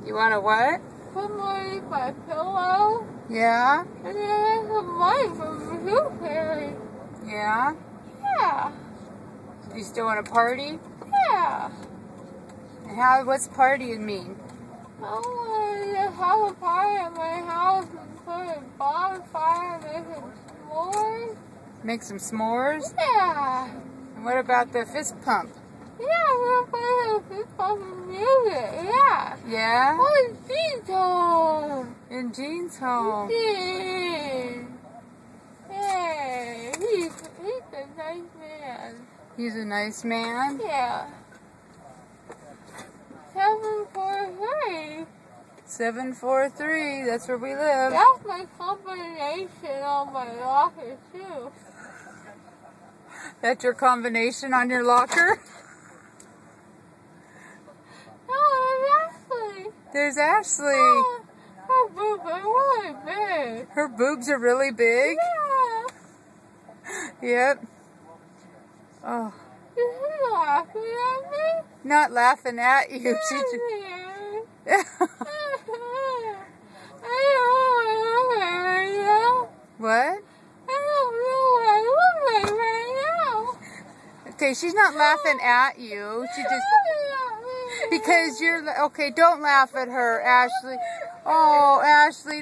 You want a what? Put money in my pillow. Yeah? And then I have some money from the Tooth Fairy. Yeah? Yeah. You still want to party? Yeah. And what's partying mean? I want to have a party at my house and put a bonfire and make some s'mores. Make some s'mores? Yeah. And what about the fist pump? Yeah, we're going to fist pump and music. Yeah. Yeah? Oh, it's Gene's home. In Gene's home. Gene. Hey, he's a nice man. He's a nice man? Yeah. 743. 743, that's where we live. That's my combination on my locker, too. That's your combination on your locker? Oh, and Ashley. There's Ashley. Oh, her boobs are really big. Her boobs are really big? Yeah. Yep. Oh. Is she laughing at me? Not laughing at you. She just... What? Okay, she's not laughing at you. She just... Because you're... Okay, don't laugh at her, Ashley. Oh, Ashley.